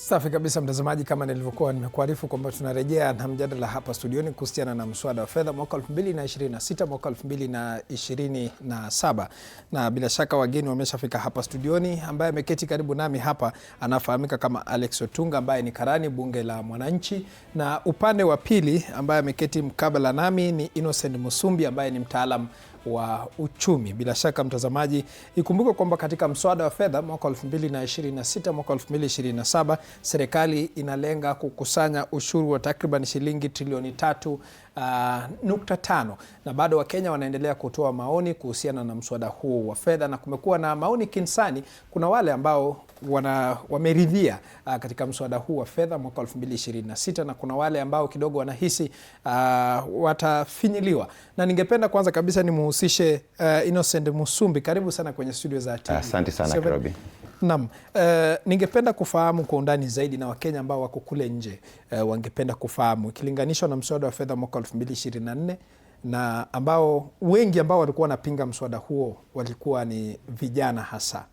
Safi kabisa mtazamaji, kama nilivyokuwa nimekuarifu kwamba tunarejea na mjadala hapa studioni kuhusiana na mswada wa fedha mwaka 2026 mwaka 2027, na bila shaka wageni wameshafika hapa studioni. Ambaye ameketi karibu nami hapa anafahamika kama Alex Otunga ambaye ni karani bunge la Mwananchi, na upande wa pili ambaye ameketi mkabala nami ni Innocent Musumbi ambaye ni mtaalam wa uchumi. Bila shaka mtazamaji, ikumbuke kwamba katika mswada wa fedha mwaka 2026 mwaka 2027 serikali inalenga kukusanya ushuru wa takriban shilingi trilioni 3.5, na bado Wakenya wanaendelea kutoa maoni kuhusiana na mswada huu wa fedha, na kumekuwa na maoni kinsani. Kuna wale ambao wameridhia katika mswada huu wa fedha mwaka 2026 na kuna wale ambao kidogo wanahisi watafinyiliwa, na ningependa kwanza kabisa nimuhusishe Innocent Musumbi. Karibu sana kwenye studio za TV. Asante sana Kirobi. Naam, ningependa kufahamu kwa undani zaidi, na Wakenya ambao wako kule nje wangependa kufahamu ikilinganishwa na mswada wa fedha mwaka 2024 na ambao wengi ambao walikuwa wanapinga mswada huo walikuwa ni vijana hasa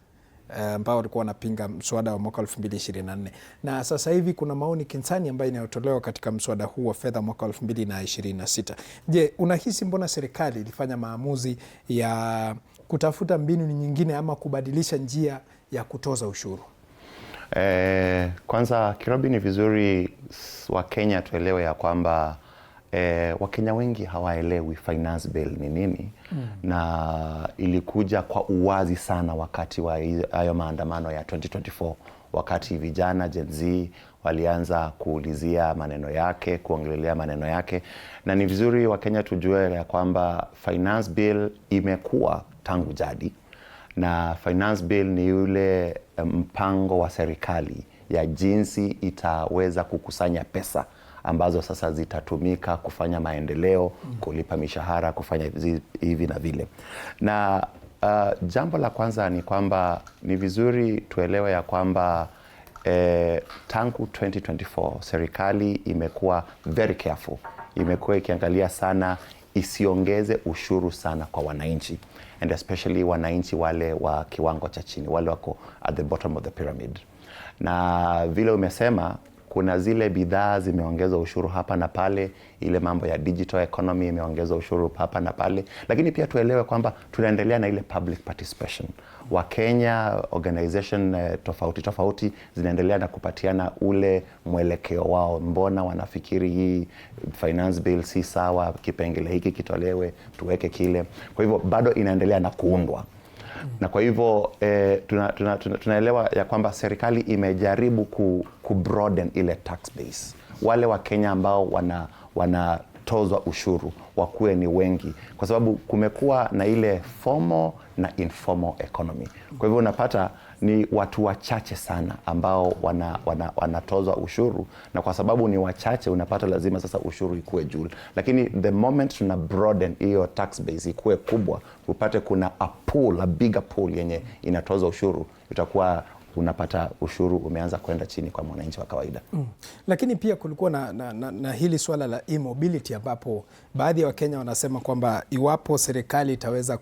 ambao walikuwa wanapinga mswada wa mwaka 2024, na sasa hivi kuna maoni kinsani ambayo inayotolewa katika mswada huu wa fedha mwaka 2026. Je, unahisi mbona serikali ilifanya maamuzi ya kutafuta mbinu nyingine ama kubadilisha njia ya kutoza ushuru? Kwanza Kirobi, ni vizuri Wakenya tuelewe ya kwamba Wakenya wengi hawaelewi finance bill ni nini, na ilikuja kwa uwazi sana wakati wa hayo maandamano ya 2024, wakati vijana Gen Z walianza kuulizia maneno yake, kuongelelea maneno yake, na ni vizuri Wakenya tujue ya kwamba finance bill imekuwa tangu jadi, na finance bill ni yule mpango wa serikali ya jinsi itaweza kukusanya pesa ambazo sasa zitatumika kufanya maendeleo, kulipa mishahara, kufanya hivi na vile. Na jambo la kwanza ni kwamba ni vizuri tuelewe ya kwamba tangu 2024 serikali imekuwa very careful, imekuwa ikiangalia sana isiongeze ushuru sana kwa wananchi, and especially wananchi wale wa kiwango cha chini, wale wako at the bottom of the pyramid. Na vile umesema, kuna zile bidhaa zimeongeza ushuru hapa na pale, ile mambo ya digital economy imeongeza ushuru hapa na pale, lakini pia tuelewe kwamba tunaendelea na ile public participation. Wakenya organization tofauti zinaendelea na kupatiana ule mwelekeo wao, mbona wanafikiri hii finance bill si sawa, kipengele hiki kitolewe, tuweke kile. Kwa hivyo bado inaendelea na kuundwa. Na kwa hivyo tunaelewa ya kwamba serikali imejaribu broaden ile tax base. Wale wa Kenya ambao wanatozwa ushuru wakuwe ni wengi, kwa sababu kumekuwa na ile formal na informal economy. Kwa hivyo unapata ni watu wachache sana ambao wanatozwa ushuru, na kwa sababu ni wachache unapata lazima sasa ushuru ikuwe juu. Lakini the moment tuna broaden hiyo tax base ikuwe kubwa, upate kuna a bigger pool yenye inatoza ushuru, itakuwa unapata ushuru umeanza kwenda chini kwa mwananchi wa kawaida. Lakini pia kulikuwa na hili swala la e-mobility, ambapo baadhi ya Wakenya wanasema kwamba iwapo serikali itaweza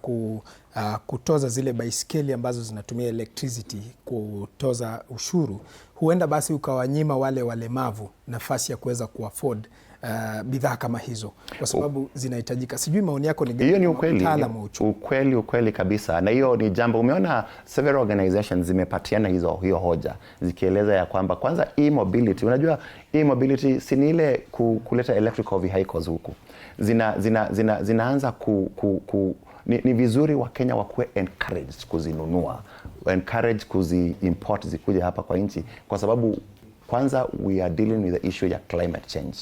kutoza zile baiskeli ambazo zinatumia electricity kutoza ushuru, huenda basi ukawanyima wale walemavu nafasi ya kuweza kuafford bidhaa kama hizo, kwa sababu zinahitajika. Sijui maoni yako ni gani? Hiyo ni ukweli kabisa, na hiyo ni jambo umeona several organizations zimepatiana hiyo hoja, zikieleza ya kwamba kwanza e-mobility, unajua e-mobility si ni ile kuleta electrical vehicles huku, zinaanza ni vizuri Wakenya wakuwe encouraged kuzinunua, encouraged kuzi-import zikuje hapa kwa nchi, kwa sababu kwanza we are dealing with the issue ya climate change.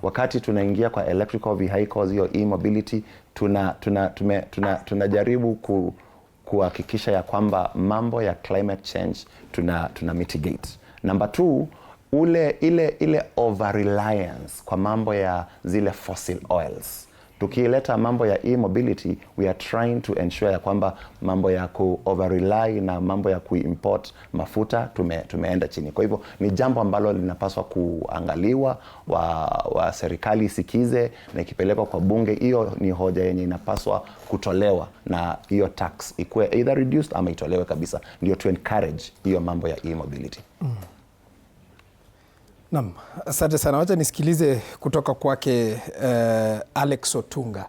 Wakati tunaingia kwa electrical vehicles, hiyo e-mobility, tunajaribu kuhakikisha ya kwamba mambo ya climate change tuna mitigate. Number 2, ile over reliance kwa mambo ya zile fossil oils. Tukileta mambo ya e-mobility, we are trying to ensure ya kwamba mambo ya over-rely na mambo ya kuimport mafuta tumeenda chini. Kwa hivyo ni jambo ambalo linapaswa kuangaliwa, wa serikali isikize, na ikipelekwa kwa bunge, hiyo ni hoja yenye inapaswa kutolewa, na hiyo tax ikuwe either reduced ama itolewe kabisa, ndio to encourage hiyo mambo ya e-mobility. Naam, asante sana. Wacha nisikilize kutoka kwake Alex Otunga.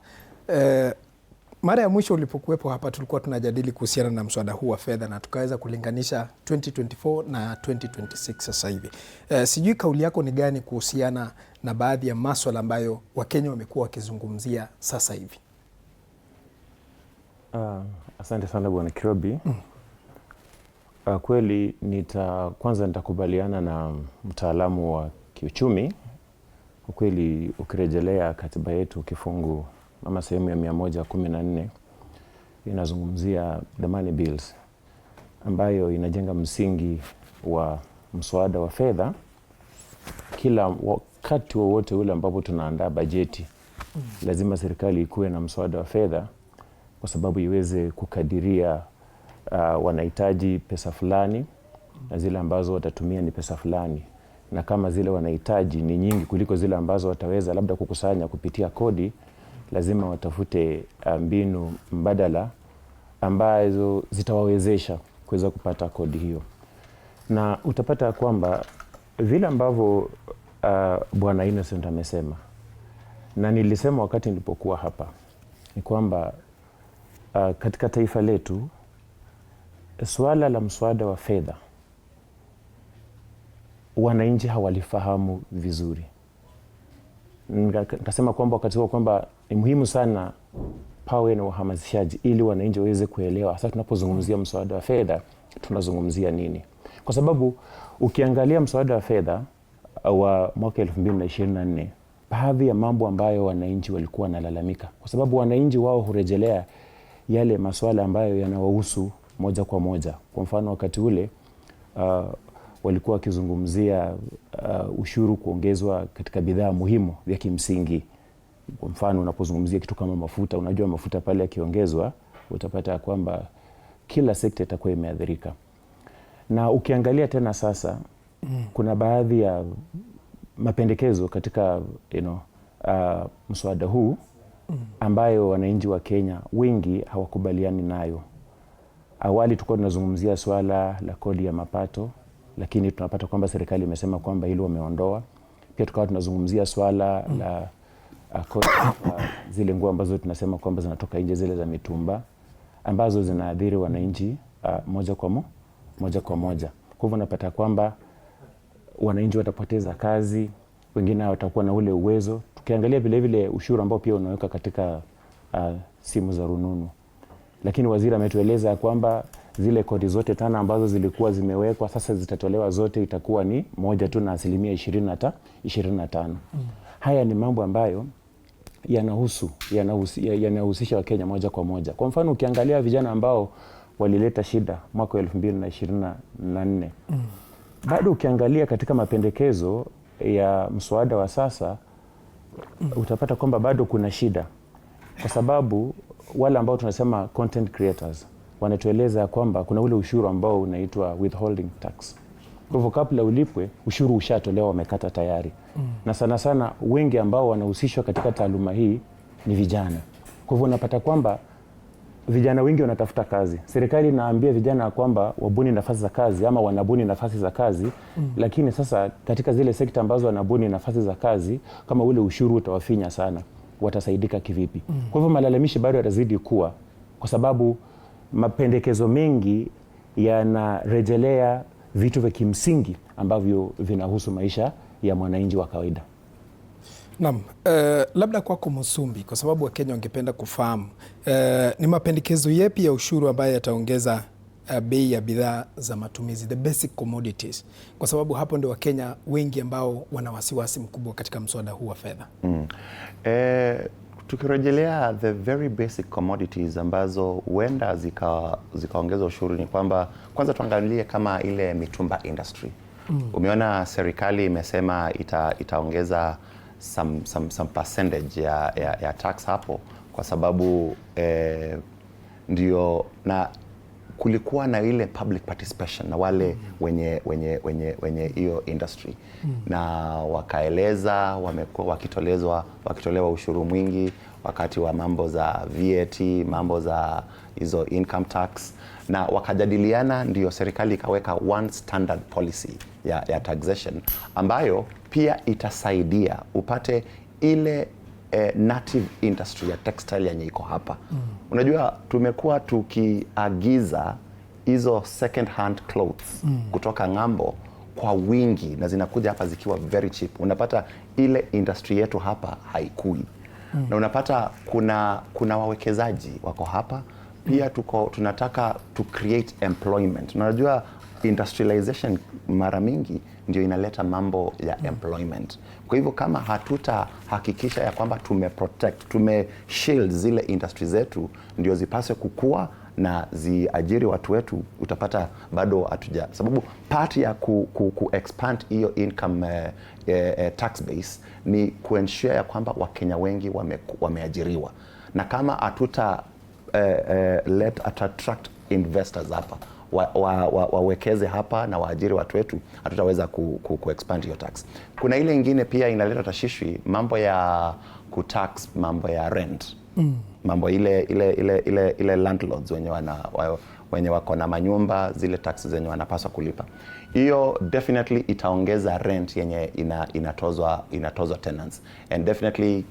Mara ya mwisho ulipokuwepo hapa tulikuwa tunajadili kuhusiana na mswada huu wa fedha na tukaweza kulinganisha 2024 na 2026 sasa hivi. Sijui kauli yako ni gani kuhusiana na baadhi ya maswala ambayo Wakenya wamekuwa wakizungumzia sasa hivi? Asante sana Bwana Kirobi. Kweli kwanza nitakubaliana na mtaalamu wa kiuchumi. Kwa kweli ukirejelea katiba yetu kifungu ama sehemu ya 114 inazungumzia the money bills ambayo inajenga msingi wa mswada wa fedha kila wakati wowote ule ambapo tunaandaa bajeti. Lazima serikali ikuwe na mswada wa fedha kwa sababu iweze kukadiria wanahitaji pesa fulani na zile ambazo watatumia ni pesa fulani, na kama zile wanahitaji ni nyingi kuliko zile ambazo wataweza labda kukusanya kupitia kodi, lazima watafute mbinu mbadala ambazo zitawawezesha kuweza kupata kodi hiyo. Na utapata kwamba vile ambavyo Bwana Innocent amesema na nilisema wakati nilipokuwa hapa ni kwamba katika taifa letu swala la mswada wa fedha wananchi hawalifahamu vizuri. Nikasema kwamba wakati huo kwamba ni muhimu sana pawe na uhamasishaji ili wananchi waweze kuelewa hasa tunapozungumzia mswada wa fedha tunazungumzia nini. Kwa sababu ukiangalia mswada wa fedha wa mwaka 2024, baadhi ya mambo ambayo wananchi walikuwa wanalalamika, kwa sababu wananchi wao hurejelea yale masuala ambayo yanawahusu moja kwa moja. Kwa mfano wakati ule walikuwa wakizungumzia ushuru kuongezwa katika bidhaa muhimu vya kimsingi. Kwa mfano unapozungumzia kitu kama mafuta, unajua mafuta pale yakiongezwa utapata kwamba kila sekta itakuwa imeathirika. Na ukiangalia tena sasa kuna baadhi ya mapendekezo katika mswada huu ambayo wananchi wa Kenya wengi hawakubaliani nayo. Awali tulikuwa tunazungumzia swala la kodi ya mapato, lakini tunapata kwamba serikali imesema kwamba hilo wameondoa. Pia tukawa tunazungumzia swala la kodi zile nguo ambazo tunasema kwamba zinatoka nje, zile za mitumba ambazo zinaathiri wananchi moja kwa moja. Kwa hivyo unapata kwamba wananchi watapoteza kazi, wengine watakuwa na ule uwezo. Tukiangalia vile vile ushuru ambao pia unaweka katika simu za rununu. Lakini waziri ametueleza kwamba zile kodi zote 5 ambazo zilikuwa zimewekwa sasa zitatolewa zote, itakuwa ni moja tu na asilimia 25. Haya ni mambo ambayo yanahusisha Wakenya moja kwa moja. Kwa mfano ukiangalia vijana ambao walileta shida mwaka 2024, bado ukiangalia katika mapendekezo ya mswada wa sasa utapata kwamba bado kuna shida, kwa sababu wale ambao tunasema content creators wanatueleza kwamba kuna ule ushuru ambao unaitwa withholding tax. Kwa hivyo kabla ulipwe ushuru ushatolewa, wamekata tayari. Na sana sana wengi ambao wanahusishwa katika taaluma hii ni vijana. Kwa hivyo unapata kwamba vijana wengi wanatafuta kazi. Serikali inaambia vijana kwamba wabuni nafasi za kazi ama wanabuni nafasi za kazi, lakini sasa katika zile sekta ambazo wanabuni nafasi za kazi, kama ule ushuru utawafinya sana, watasaidika kivipi? Kwa hivyo malalamishi bado yatazidi kuwa, kwa sababu mapendekezo mengi yanarejelea vitu vya kimsingi ambavyo vinahusu maisha ya mwananchi wa kawaida. Naam, labda kwako Musumbi, kwa sababu Wakenya wangependa kufahamu ni mapendekezo yepi ya ushuru ambayo yataongeza bei ya bidhaa za matumizi, the basic commodities, kwa sababu hapo ndio Wakenya wengi ambao wana wasiwasi mkubwa katika mswada huu wa fedha. Tukirejelea the very basic commodities ambazo huenda zikaongeza ushuru ni kwamba kwanza tuangalie kama ile mitumba industry. Umeona serikali imesema itaongeza some percentage ya tax hapo, kwa sababu ndio, na kulikuwa na ile public participation na wale wenye hiyo industry na wakaeleza, wamekuwa wakitolewa ushuru mwingi, wakati wa mambo za VAT, mambo za hizo income tax, na wakajadiliana, ndio serikali ikaweka one standard policy ya taxation ambayo pia itasaidia upate ile native industry ya textile yenye iko hapa. Unajua tumekuwa tukiagiza hizo second hand clothes kutoka ng'ambo kwa wingi na zinakuja hapa zikiwa very cheap. Unapata ile industry yetu hapa haikui. Na unapata kuna wawekezaji wako hapa pia, tunataka to create employment. Unajua industrialization mara mingi ndio inaleta mambo ya employment. Kwa hivyo kama hatutahakikisha ya kwamba tumeshield zile industry zetu ndio zipase kukua na ziajiri watu wetu, utapata bado hatuja, sababu part ya ku expand hiyo income tax base ni kuensure ya kwamba Wakenya wengi wameajiriwa, na kama attract investors hapa wawekeze hapa na waajiri watu wetu, hatutaweza ku expand hiyo tax. Kuna ile ingine pia inaleta tashishwi, mambo ya kutax mambo ya rent. Mambo ile landlords wenye wako na manyumba, zile taxes zenye wanapaswa kulipa. Hiyo definitely itaongeza rent yenye inatozwa tenants. And definitely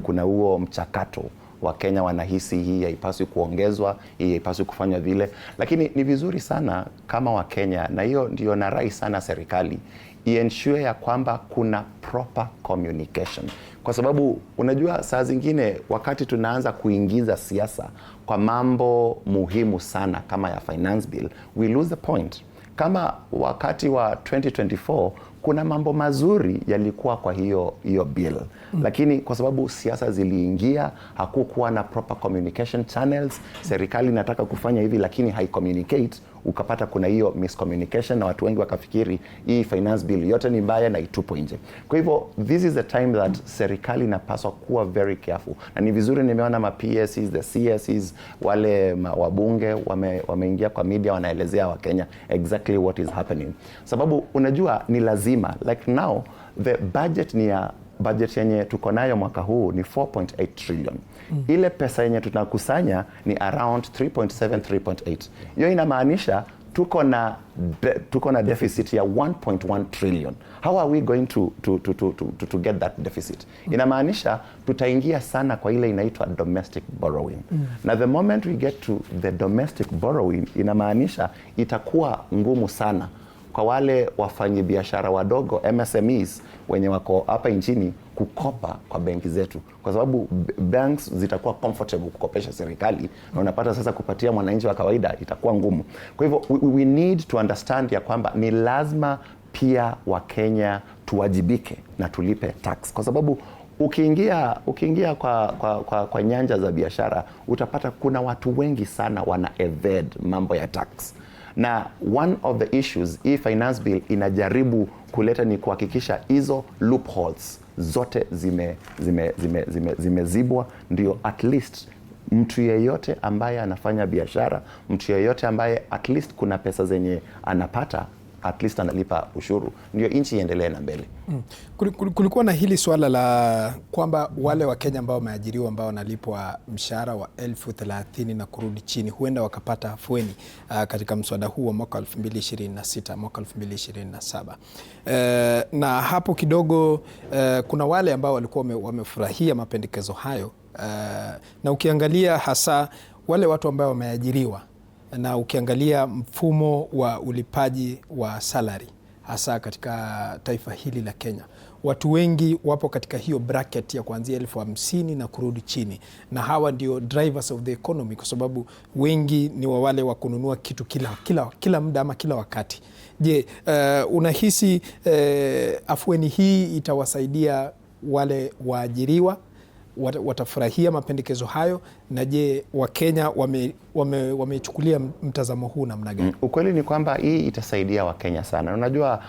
kuna huo mchakato wa Kenya wanahisi hii haipaswi kuongezwa, hii haipaswi kufanywa vile. Lakini ni vizuri sana kama Wakenya, na hiyo ndio narai sana serikali iensure ya kwamba kuna proper communication. Kwa sababu unajua saa zingine wakati tunaanza kuingiza siasa kwa mambo muhimu sana kama ya finance bill, we lose the point. Kama wakati wa 2024 kuna mambo mazuri yalikuwa kwa hiyo bill, lakini kwa sababu siasa ziliingia, hakukuwa na proper communication channels. Serikali inataka kufanya hivi lakini haicommunicate, ukapata kuna hiyo miscommunication na watu wengi wakafikiri hii finance bill yote ni mbaya na itupwe nje. Kwa hivyo this is the time that serikali inapaswa kuwa very careful, na ni vizuri nimeona ma PSCs, the CSCs, wale wabunge wameingia kwa media, wanaelezea Wakenya exactly what is happening. Sababu unajua ni lazima, like now the budget yenye tuko nayo mwaka huu ni 4.8 trillion. Ile pesa yenye tunakusanya ni around 3.8. Hiyo inamaanisha tuko na deficit ya 1.1 trillion. How are we going to get that deficit? Inamaanisha tutaingia sana kwa ile inaitwa domestic borrowing. Na the moment we get to the domestic borrowing, inamaanisha itakuwa ngumu sana kwa wale wafanyabiashara wadogo MSMEs wenye wako hapa nchini kukopa kwa benki zetu, kwa sababu banks zitakuwa comfortable kukopesha serikali, na unapata sasa kupatia mwananchi wa kawaida itakuwa ngumu. Kwa hivyo we need to understand ya kwamba ni lazima pia Wakenya tuwajibike na tulipe tax, kwa sababu ukiingia kwa nyanja za biashara utapata kuna watu wengi sana wana evade mambo ya tax. Na one of the issues hii finance bill inajaribu kuleta ni kuhakikisha hizo loopholes zote zimezibwa, ndio at least mtu yeyote ambaye anafanya biashara, mtu yeyote ambaye at least kuna pesa zenye anapata, at least analipa ushuru, ndio nchi iendelee na mbele. Kulikuwa na hili swala la kwamba wale wa Kenya ambao wameajiriwa ambao wanalipwa mshahara wa 30,000 na kurudi chini huenda wakapata afueni katika mswada huu wa mwaka 2026, mwaka 2027. Na hapo kidogo kuna wale ambao walikuwa wamefurahia mapendekezo hayo, na ukiangalia hasa wale watu ambao wameajiriwa na ukiangalia mfumo wa ulipaji wa salary hasa katika taifa hili la Kenya, watu wengi wapo katika hiyo bracket ya kuanzia 50,000 na kurudi chini, na hawa ndio drivers of the economy, kwa sababu wengi ni wale wa kununua kitu kila muda ama kila wakati. Je, unahisi afueni hii itawasaidia wale waajiriwa? Watafurahia mapendekezo hayo? Na je, Wakenya wamechukulia mtazamo huu namna gani? Ukweli ni kwamba hii itasaidia Wakenya sana. Unajua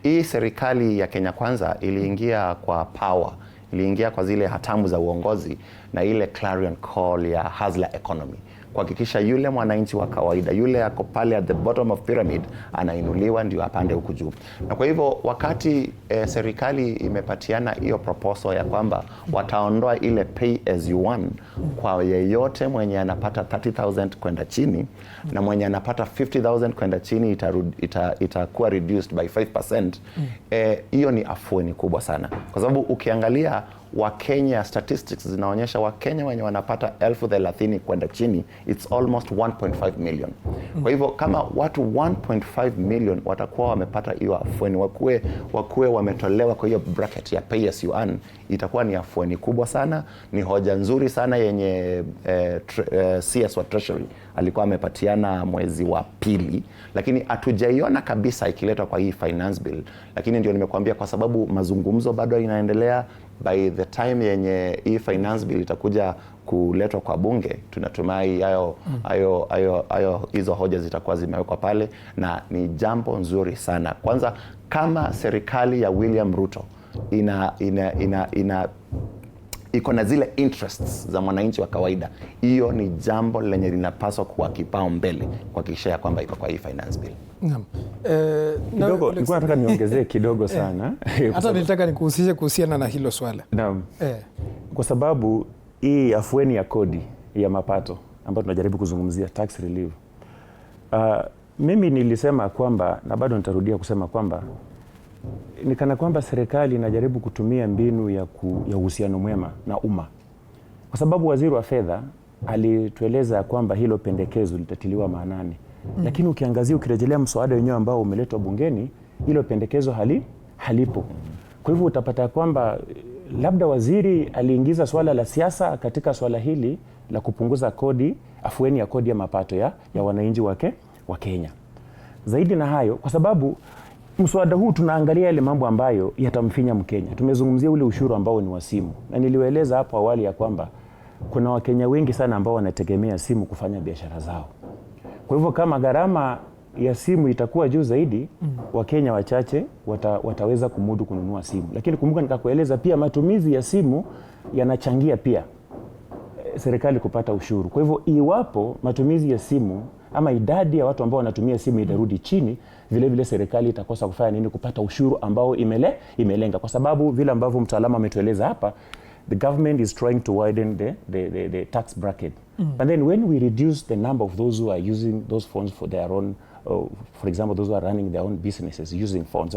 hii serikali ya Kenya Kwanza iliingia kwa power, iliingia kwa zile hatamu za uongozi na ile clarion call ya hustler economy, kuhakikisha yule mwananchi wa kawaida, yule ako pale at the bottom of pyramid, anainuliwa ndio apande huku juu. Na kwa hivyo wakati serikali imepatiana hiyo proposal ya kwamba wataondoa ile pay as you earn kwa yeyote mwenye anapata 30,000 kwenda chini, na mwenye anapata 50,000 kwenda chini itakuwa reduced by 5%. Hiyo ni afueni kubwa sana, kwa sababu ukiangalia Wakenya, statistics zinaonyesha Wakenya wenye wanapata 30,000 kwenda chini, it's almost 1.5 million. Kwa hivyo kama watu 1.5 million watakuwa wamepata hiyo afueni, wakuwe wametolewa kwa hiyo bracket ya pay as you earn, itakuwa ni afueni kubwa sana. Ni hoja nzuri sana yenye CS wa Treasury alikuwa amepatiana mwezi wa pili, lakini hatujaiona kabisa ikiletwa kwa hii finance bill. Lakini ndio nimekuambia, kwa sababu mazungumzo bado inaendelea, by the time yenye hii finance bill itakuja kuletwa kwa bunge, tunatumai hizo hoja zitakuwa zimewekwa pale, na ni jambo nzuri sana. Kwanza, kama serikali ya William Ruto iko na zile interests za mwananchi wa kawaida, hiyo ni jambo lenye linapaswa kuwa kipao mbele kuhakikisha ya kwamba iko kwa hii finance bill. Naam. Kidogo nilikuwa nataka niongezee kidogo sana. Hata nilitaka nikuhusishe kuhusiana na hilo swala. Naam. Kwa sababu hii afueni ya kodi ya mapato ambayo tunajaribu kuzungumzia, tax relief. Mimi nilisema kwamba, na bado nitarudia kusema kwamba, ni kana kwamba serikali inajaribu kutumia mbinu ya uhusiano mwema na umma, kwa sababu waziri wa fedha alitueleza kwamba hilo pendekezo litatiliwa maanani. Lakini ukiangazia, ukirejelea mswada wenyewe ambao umeletwa bungeni, hilo pendekezo halipo. Kwa hivyo utapata kwamba labda waziri aliingiza swala la siasa katika swala hili la kupunguza kodi, afueni ya kodi ya mapato ya wananchi wa Kenya. Zaidi na hayo, kwa sababu mswada huu tunaangalia yale mambo ambayo yatamfinya Mkenya. Tumezungumzia ule ushuru ambao ni wa simu, na niliwaeleza hapo awali ya kwamba kuna Wakenya wengi sana ambao wanategemea simu kufanya biashara zao. Kwa hivyo kama gharama ya simu itakuwa juu zaidi, Wakenya wachache wataweza kumudu kununua simu. Lakini kumbuka, nikakueleza pia matumizi ya simu yanachangia pia serikali kupata ushuru. Kwa hivyo iwapo matumizi ya simu ama idadi ya watu ambao wanatumia simu itarudi chini, vile vile serikali itakosa kufanya nini? Kupata ushuru ambao imelenga. Kwa sababu vile ambavyo mtaalamu ametueleza hapa, the government is trying to widen the tax bracket. But then when we reduce the number of those who are using those funds for their own, for example, those who are running their own businesses using funds,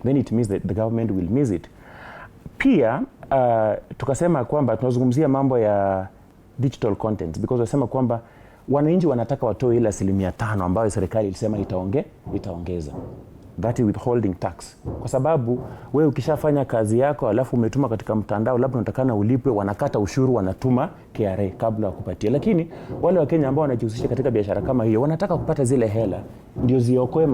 then it means that the government will miss it. Pia tukasema kwamba tunazungumzia mambo ya digital content, because wasema kwamba wananchi wanataka watoe ile 5% ambayo serikali ilisema itaongeza. That is withholding tax. Kwa sababu wewe ukishafanya kazi yako alafu umetuma katika mtandao, labda unatakana ulipwe, wanakata ushuru, wanatuma KRA kabla ya kupatia. Lakini wale wa Kenya ambao wanajihusisha katika biashara kama hiyo, wanataka kupata zile hela ndio ziokoe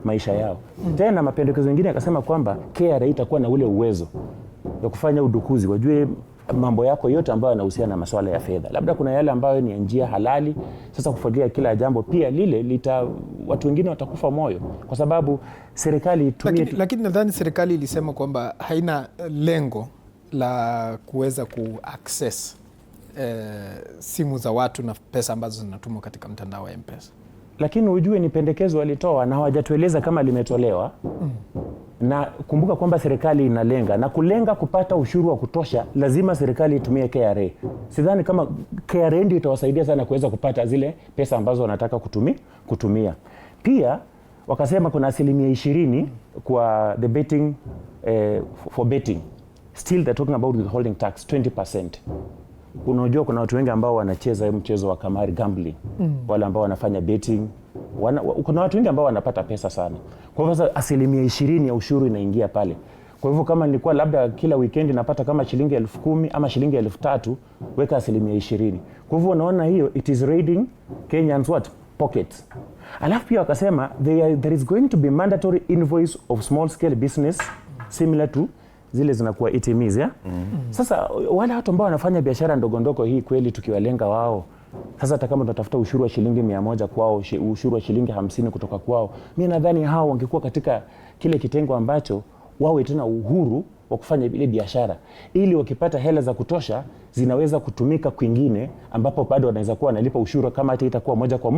maisha yao. Tena mapendekezo mengine akasema kwamba KRA itakuwa na ule uwezo wa kufanya udukuzi, wajue mambo yako yote ambayo yanahusiana na masuala ya fedha. Labda kuna yale ambayo ni njia halali. Sasa kufuatilia kila jambo pia lile watu wengine watakufa moyo, kwa sababu serikali lakini nadhani serikali ilisema kwamba haina lengo la kuweza ku-access simu za watu na pesa ambazo zinatumwa katika mtandao wa M-Pesa. Lakini ujue ni pendekezo walitoa na hawajatueleza kama limetolewa. Na kumbuka kwamba serikali inalenga, na kulenga kupata ushuru wa kutosha, lazima serikali itumie KRA. Sidhani kama KRA ndio itawasaidia sana kuweza kupata zile pesa ambazo wanataka kutumia. Pia wakasema kuna 20% kwa the betting, for betting. Still they're talking about withholding tax 20%. Unajua kuna watu wengi ambao wanacheza mchezo wa kamari, gambling. Wale ambao wanafanya betting, kuna watu wengi ambao wanapata pesa sana. Kwa hivyo 20% ya ushuru inaingia pale. Kwa hivyo kama nilikuwa labda kila weekend napata kama shilingi 10,000 ama shilingi 3,000, weka 20%. Kwa hivyo unaona hiyo it is raiding Kenyans pockets. Alafu pia wakasema there is going to be mandatory invoice of small scale business similar to zile zinakuwa ETMs, ya? Sasa wale watu ambao wanafanya biashara ndogo hii, kweli tukiwalenga wao, sasa hata kama tunatafuta ushuru wa shilingi 100 kwao, ushuru wa shilingi 50 kutoka kwao, mimi nadhani hao wangekuwa katika kile kitengo ambacho wawe tena uhuru wa kufanya ile biashara, ili wakipata hela za kutosha zinaweza kutumika kwingine ambapo bado wanaweza kuwa wanalipa ushuru kama hata itakuwa moja kwa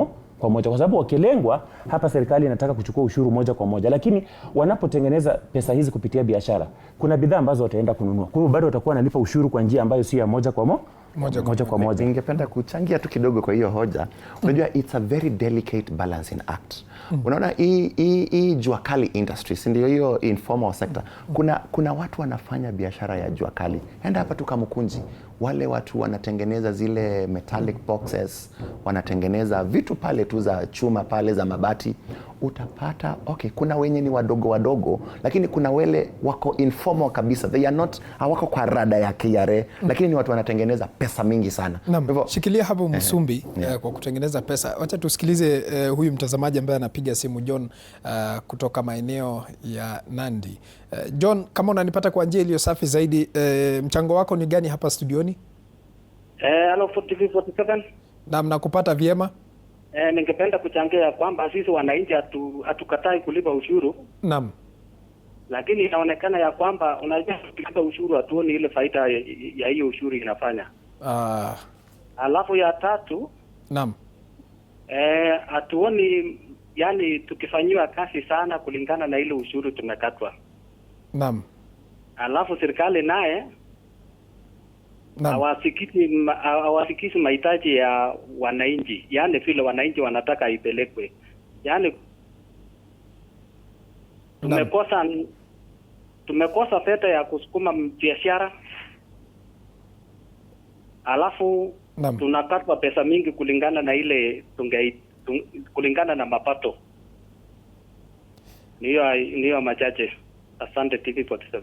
moja, kwa sababu wakilengwa hapa serikali inataka kuchukua ushuru moja kwa moja, lakini wanapotengeneza pesa hizi kupitia biashara, kuna bidhaa ambazo wataenda kununua, kwa hiyo bado watakuwa wanalipa ushuru kwa njia ambayo si ya moja kwa moja. Ningependa kuchangia tu kidogo kwa hiyo hoja. Unajua, it's a very delicate balancing act. Unaona hii jua kali industries, ndio hiyo informal sector. Kuna watu wanafanya biashara ya jua kali. Enda hapa tu Kamukunji, wale watu wanatengeneza zile metallic boxes, wanatengeneza vitu pale tu za chuma pale za mabati. Utapata kuna wenye ni wadogo, lakini kuna wale wako informal kabisa. They are not, hawako kwa rada ya KRA, lakini ni watu wanatengeneza pesa mingi sana. Shikilia hapo Msumbi, kwa kutengeneza pesa. Wacha tusikilize huyu mtazamaji ambaye anapiga simu, John, kutoka maeneo ya Nandi. John, kama unanipata kwa njia iliyo safi zaidi, mchango wako ni gani hapa studioni? Hello, TV47. Naam, nakupata vyema. Ningependa kuchangia kwamba sisi wananchi hatukatai kulipa ushuru. Naam. Lakini inaonekana ya kwamba unajua kulipa ushuru hatuoni ile faida ya hiyo ushuru inafanya. Alafu ya tatu, naam. Hatuoni yani tukifanyiwa kazi sana kulingana na ile ushuru tumekatwa. Naam. Alafu serikali naye hawasikizi mahitaji ya wananchi, yani vile wananchi wanataka ipelekwe. Yani tumekosa fedha ya kusukuma biashara, alafu tunakatwa pesa mingi kulingana na ile kulingana na mapato. Niyo machache. Asante TV47.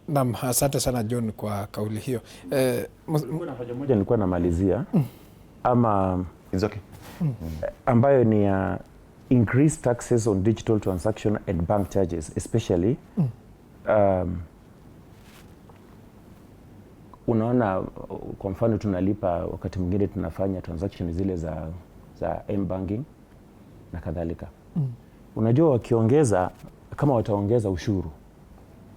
Naam, asante sana John kwa kauli hiyo. Kuna hoja moja nilikuwa namalizia ama it's okay. Ambayo ni increased taxes on digital transaction and bank charges especially. Unaona, kwa mfano tunalipa wakati mwingine tunafanya transaction zile za m-banking na kadhalika. Unajua wakiongeza, kama wataongeza ushuru,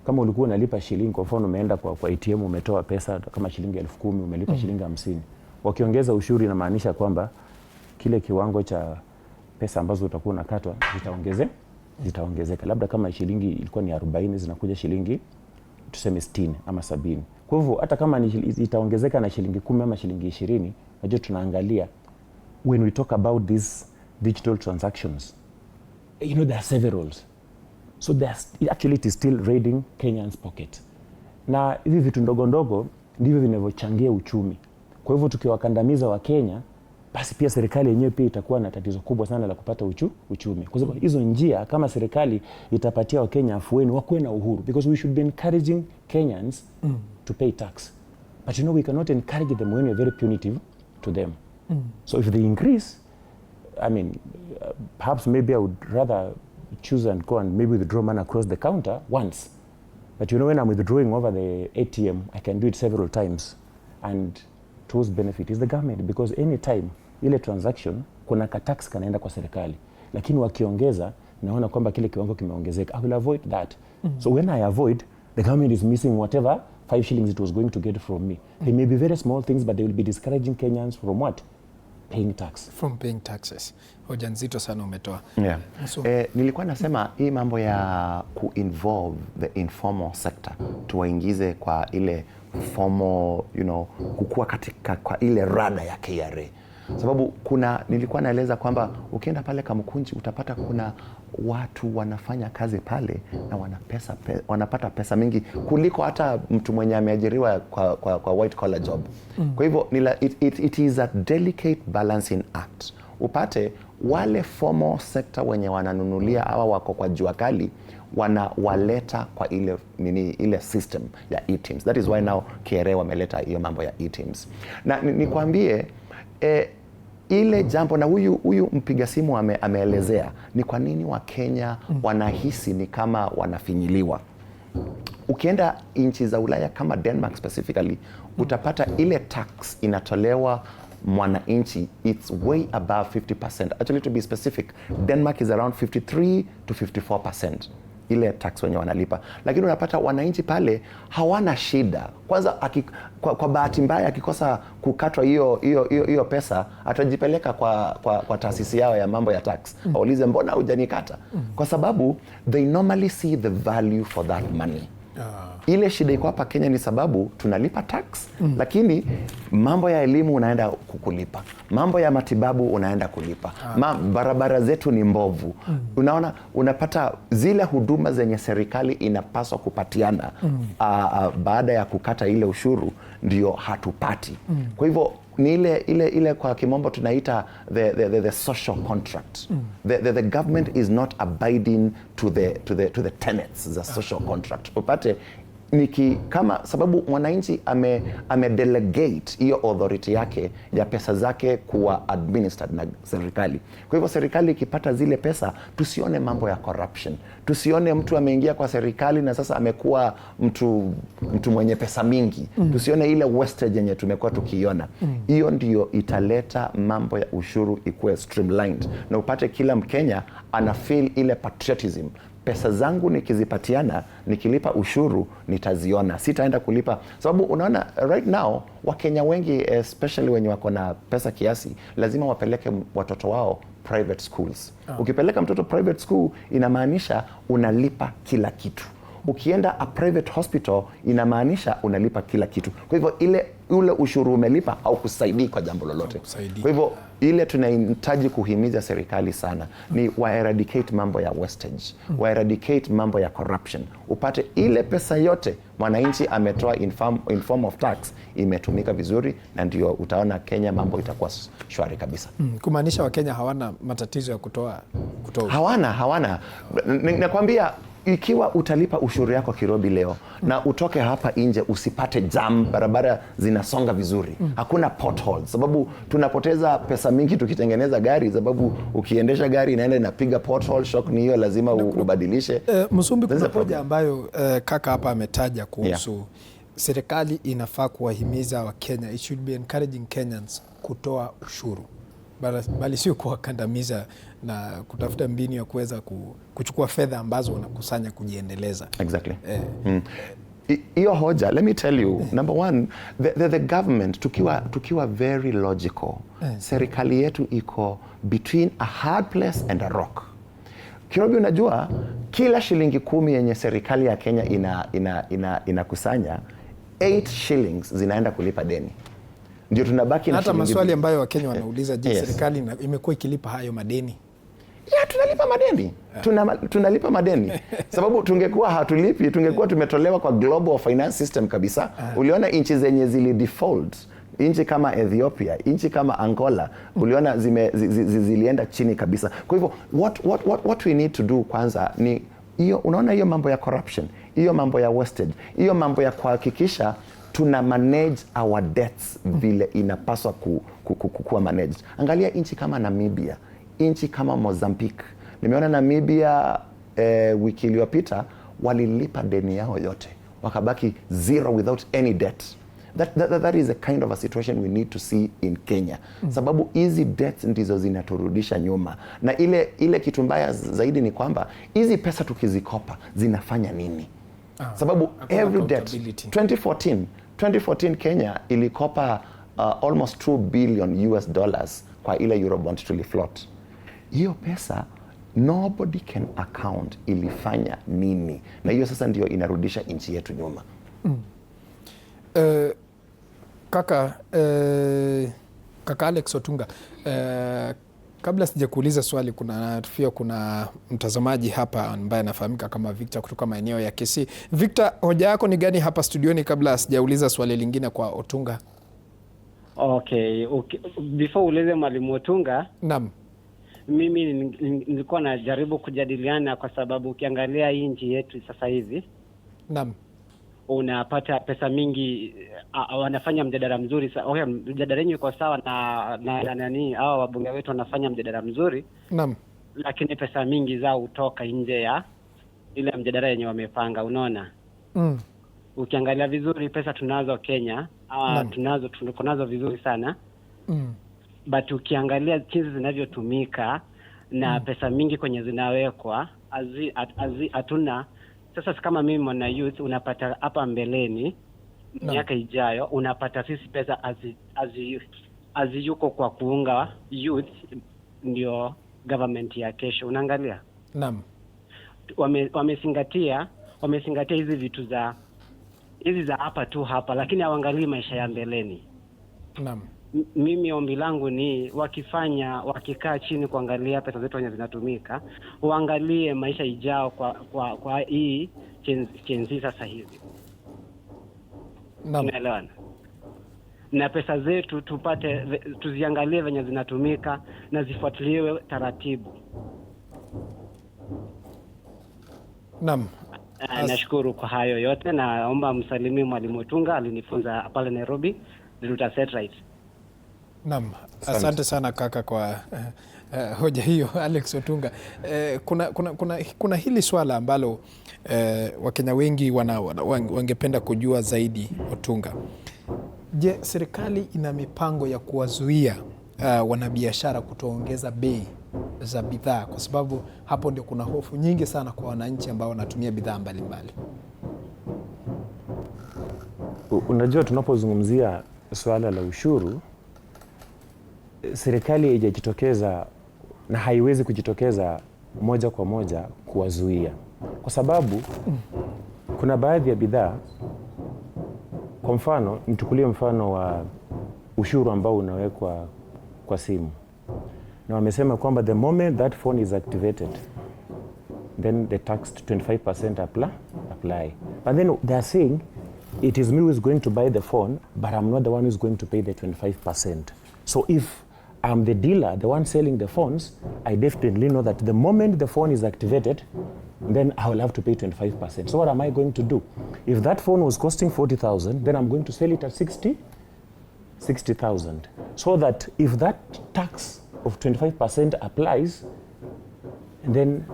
kama ulikuwa unalipa shilingi, kwa mfano umeenda kwa ATM umetoa pesa kama shilingi 10,000 umelipa shilingi 50, wakiongeza ushuru inamaanisha kwamba kile kiwango cha pesa ambazo utakuwa unakatwa zitaongezeka. Labda kama shilingi ilikuwa ni 40 zinakuja shilingi tuseme 60 ama 70. Kwa hivyo hata kama itaongezeka na shilingi 10 ama shilingi 20, unajua tunaangalia when we talk about these digital transactions, there are several. So actually it is still raiding Kenyans pocket. Na hivi vitu ndogo ndogo ndivyo vinavyochangia uchumi. Kwa hivyo tukiwakandamiza wa Kenya, basi pia serikali yenyewe pia itakuwa na tatizo kubwa sana la kupata uchumi. Kwa sababu hizo njia, kama serikali itapatia wa Kenya afueni, wakuwe na uhuru, because we should be encouraging Kenyans to pay tax. But we cannot encourage them when we are very punitive to them. So if they increase, perhaps maybe I would rather choose and go and maybe withdraw money across the counter once. But when I'm withdrawing over the ATM, I can do it several times. And whose benefit is the government, because any time ile transaction kuna ka tax kanaenda kwa serikali, lakini wakiongeza naona kwamba kile kiwango kimeongezeka. I will avoid that. So when I avoid, the government is missing whatever 5 shillings it was going to get from me. They may be very small things, but they will be discouraging Kenyans from what? Paying tax. From paying taxes. Hoja nzito sana umetoa. Yeah. Nilikuwa nasema hii mambo ya ku-involve the informal sector, tuwaingize kwa ile formal, kukua katika kwa ile rada ya KRA. Sababu nilikuwa naeleza kwamba ukienda pale Kamukunji utapata kuna watu wanafanya kazi pale na wanapata pesa mingi kuliko hata mtu mwenye ameajiriwa kwa white collar job. Kwa hivyo it is a delicate balancing act. Upate wale formal sector wenye wananunulia hawa wako kwa jua kali, wanawaleta kwa ile system ya e-teams. That is why now KRA wameleta hiyo mambo ya e-teams. Na nikwambie ile jambo, na huyu mpiga simu ameelezea ni kwa nini wa Kenya wanahisi ni kama wanafinyiliwa. Ukienda nchi za Ulaya kama Denmark specifically, utapata ile tax inatolewa mwananchi, it's way above 50%. Actually, to be specific, Denmark is around 53 to 54%. ile tax wenye wanalipa, lakini unapata wananchi pale hawana shida. Kwanza kwa bahati mbaya akikosa kukatwa hiyo pesa, atajipeleka kwa taasisi yao ya mambo ya tax, aulize mbona hujanikata? Kwa sababu they normally see the value for that money. Ile shida iko hapa Kenya ni sababu tunalipa tax, lakini mambo ya elimu unaenda kulipa, mambo ya matibabu unaenda kulipa, barabara zetu ni mbovu. Unaona, unapata zile huduma zenye serikali inapaswa kupatiana baada ya kukata ile ushuru ndio hatupati. Kwa hivyo ni ile kwa kimombo tunaita the social contract. The government is not abiding to the tenets za social contract. Upate kama sababu mwananchi delegate hiyo authority yake ya pesa zake kuwa administered na serikali. Kwa hivyo serikali ikipata zile pesa, tusione mambo ya corruption, tusione mtu ameingia kwa serikali na sasa amekuwa mtu mwenye pesa mingi, tusione ile wastage yenye tumekuwa tukiona. Hiyo ndio italeta mambo ya ushuru ikuwe streamlined, na upate kila Mkenya ana feel ile patriotism. Pesa zangu nikizipatiana, nikilipa ushuru nitaziona, sitaenda kulipa. Sababu unaona right now Wakenya wengi especially wenye wako na pesa kiasi lazima wapeleke watoto wao private schools. Ukipeleka mtoto private school inamaanisha unalipa kila kitu. Ukienda a private hospital inamaanisha unalipa kila kitu. Kwa hivyo ule ushuru umelipa au kusaidii kwa jambo lolote. Kwa hivyo ile tunahitaji kuhimiza serikali sana ni eradicate mambo ya wastage, eradicate mambo ya corruption. Upate ile pesa yote mwananchi ametoa in form of tax imetumika vizuri, na ndio utaona Kenya mambo itakuwa shwari kabisa. Kumaanisha Wakenya hawana matatizo ya kutoa. Hawana. Nakwambia ikiwa utalipa ushuru yako Kirobi leo na utoke hapa nje usipate jam, barabara zinasonga vizuri, hakuna potholes, sababu tunapoteza pesa mingi tukitengeneza gari, sababu ukiendesha gari inaenda inapiga pothole, shock ni hiyo, lazima ubadilishe. Musumbi, kuna hoja ambayo kaka hapa ametaja kuhusu serikali inafaa kuwahimiza Wakenya, it should be encouraging Kenyans kutoa ushuru, bali sio kuwakandamiza na kutafuta mbinu ya kuweza kuchukua fedha ambazo wanakusanya kujiendeleza. Exactly. Hiyo hoja, let me tell you, number one, the government, tukiwa very logical, serikali yetu iko between a hard place and a rock. Kirobi, unajua kila shilingi 10 yenye serikali ya Kenya inakusanya, 8 shillings zinaenda kulipa deni. Ndio tunabaki na hata maswali ambayo Wakenya wanauliza, je, serikali imekuwa ikilipa hayo madeni? Tunalipa madeni. Tunalipa madeni. Sababu tungekuwa hatulipi, tungekuwa tumetolewa kwa global finance system kabisa. Uliona nchi zenye zili default, nchi kama Ethiopia, nchi kama Angola, uliona zilienda chini kabisa. Kwa hivyo what we need to do kwanza ni hiyo, unaona hiyo mambo ya corruption, hiyo mambo ya wastage, hiyo mambo ya kuhakikisha tuna manage our debts vile inapaswa kuwa managed. Angalia nchi kama Namibia, nchi kama Mozambique. Nimeona Namibia wiki iliyopita walilipa deni yao yote, wakabaki zero without any debt. That is a kind of a situation we need to see in Kenya. Sababu hizi debts ndizo zinaturudisha nyuma. Na ile kitu mbaya zaidi ni kwamba hizi pesa tukizikopa zinafanya nini? Sababu every debt 2014 Kenya ilikopa almost $2 billion kwa ile Eurobond tulifloat. Hiyo pesa nobody can account ilifanya nini, na hiyo sasa ndio inarudisha nchi yetu nyuma. Kaka Alex Otunga, kabla sijakuuliza swali, kuna mtazamaji hapa ambaye anafahamika kama Victor kutoka maeneo ya Kisii. Victor, hoja yako ni gani hapa studioni kabla sijauliza swali lingine kwa Otunga? Okay. Before ulize mwalimu Otunga. Naam. Mimi nilikuwa najaribu kujadiliana kwa sababu ukiangalia hii nchi yetu sasa hivi. Naam. Unapata pesa mingi, wanafanya mjadala mzuri. Okay, mjadala wenyewe uko sawa na nani, hao wabunge wetu wanafanya mjadala mzuri. Naam. Lakini pesa mingi zao hutoka nje ya ile mjadala yenye wamepanga, unaona? Ukiangalia vizuri pesa tunazo Kenya, tuko nazo vizuri sana. But ukiangalia jinsi zinavyotumika na pesa mingi kwenye zinawekwa, hatuna. Sasa kama mimi mwana youth, unapata hapa mbeleni miaka ijayo unapata sisi pesa aziyuko kwa kuunga youth ndio government ya kesho. Unaangalia? Naam. Wamezingatia hizi vitu hizi za hapa tu hapa, lakini hawaangalii maisha ya mbeleni. Naam. Mimi ombi langu ni wakikaa chini kuangalia pesa zetu zenye zinatumika, uangalie maisha ijao kwa hii Gen sasa hivi. Naam. Unaelewana? Na pesa zetu tuziangalie venye zinatumika na zifuatiliwe taratibu. Naam. Nashukuru kwa hayo yote, naomba msalimie Mwalimu Otunga, alinifunza pale Nairobi, Ruta Satellite. Naam, asante sana kaka kwa hoja hiyo Alex Otunga. Kuna hili swala ambalo Wakenya wengi wangependa kujua zaidi, Otunga. Je, serikali ina mipango ya kuwazuia wanabiashara kutoongeza bei za bidhaa, kwa sababu hapo ndio kuna hofu nyingi sana kwa wananchi ambao wanatumia bidhaa mbalimbali? Unajua, tunapozungumzia swala la ushuru, serikali haijajitokeza na haiwezi kujitokeza moja kwa moja kuwazuia, kwa sababu kuna baadhi ya bidhaa. Kwa mfano, nichukulie mfano wa ushuru ambao unawekwa kwa simu, na wamesema kwamba the moment that phone is activated, then the tax 25% apply. But then they are saying it is me who is going to buy the phone, but I'm not the one who is going to pay the 25%. So if I'm the dealer, the one selling the phones, I definitely know that the moment the phone is activated, then I will have to pay 25%. So what am I going to do? If that phone was costing 40,000, then I'm going to sell it at 60,000. So that if that tax of 25% applies, then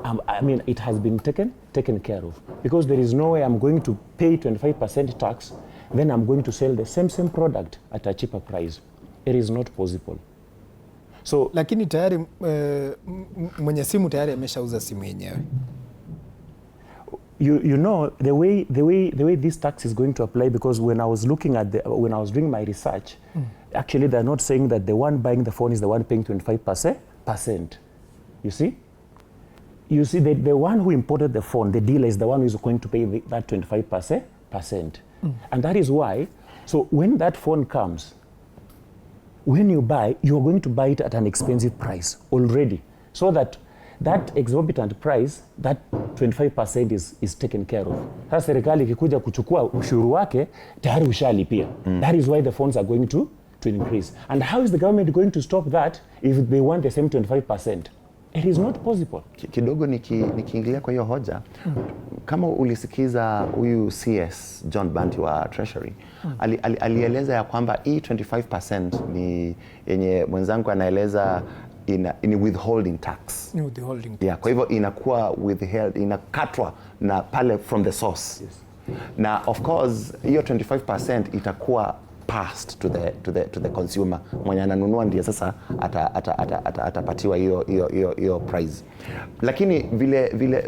it has been taken care of. Because there is no way I'm going to pay 25% tax, then I'm going to sell the same product at a cheaper price. It is not possible. So, lakini tayari mwenye simu tayari ameshauza simu yenyewe. You know the way this tax is going to apply, because when I was doing my research, actually they're not saying that the one buying the phone is the one paying 25%. You see the one who imported the phone, the dealer, is the one who is going to pay that 25%. And that is why, so when that phone comes, when you buy, you're going to buy it at an expensive price already, so that exorbitant price, that 25% is taken care of. Sasa serikali ikikuja kuchukua ushuru wake, tayari ushalipia. That is why the phones are going to increase. And how is the government going to stop that if they want the same 25%? It is not possible. Kidogo nikiingilia kwa hiyo hoja, kama ulisikiza huyu CS John Banti wa Treasury, alieleza ya kwamba hii 25% ni yenye mwenzangu anaeleza in withholding tax. Yeah, kwa hivyo inakuwa withheld, inakatwa na pale from the source. Yes. Na of course hiyo 25% itakuwa passed to the consumer. Mwenye ananunua ndiye sasa atapatiwa hiyo price. Lakini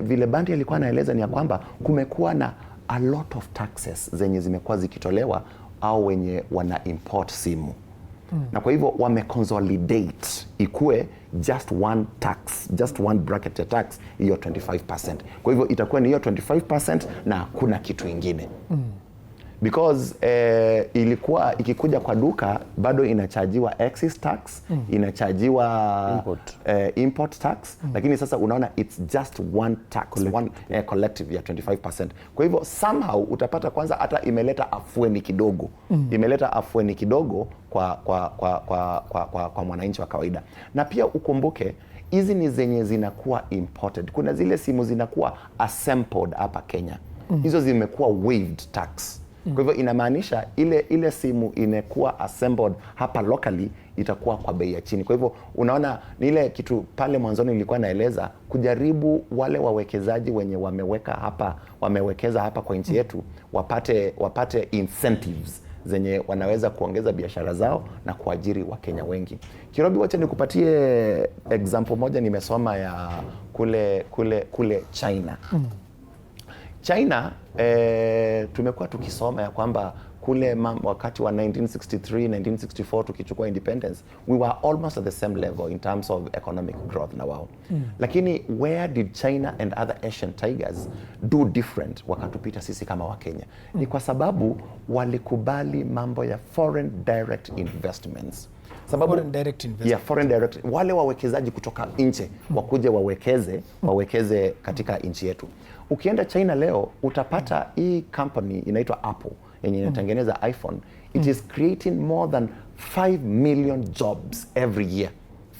vile Banti alikuwa anaeleza ni ya kwamba kumekuwa na a lot of taxes zenye zimekuwa zikitolewa au wenye wana import simu. Na kwa hivyo wameconsolidate ikue just one bracket ya tax, hiyo 25%. Kwa hivyo itakuwa ni hiyo 25% na kuna kitu ingine. Because ilikuwa ikikuja kwa duka bado inachajiwa excise tax, inachajiwa import tax, lakini sasa unaona it's just one tax, one collective ya 25%. Kwa hivyo somehow utapata kwanza hata imeleta afueni kidogo. Imeleta afueni kidogo kwa mwananchi wa kawaida. Na pia ukumbuke hizi ni zenye zinakuwa imported. Kuna zile simu zinakuwa assembled hapa Kenya. Hizo zimekuwa waived tax. Kwa hivyo inamaanisha ile simu inakuwa assembled hapa locally itakuwa kwa bei ya chini. Kwa hivyo unaona ni ile kitu pale mwanzoni nilikuwa naeleza, kujaribu wale wawekezaji wenye wamewekeza hapa kwa nchi yetu wapate incentives zenye wanaweza kuongeza biashara zao na kuajiri Wakenya wengi. Kirobi, wacha nikupatie example moja nimesoma ya kule China. China tumekuwa tukisoma ya kwamba kule wakati wa 1963, 1964 tukichukua independence, we were almost at the same level in terms of economic growth na wao. Lakini where did China and other Asian tigers do different wakatupita sisi kama Wakenya? Ni kwa sababu walikubali mambo ya foreign direct investments. Sababu Foreign direct investment. Yeah, foreign direct, wale wawekezaji kutoka nje wakuje wawekeze katika nchi yetu. Ukienda China leo utapata hii company inaitwa Apple yenye inatengeneza iPhone. It is creating more than 5 million jobs every year.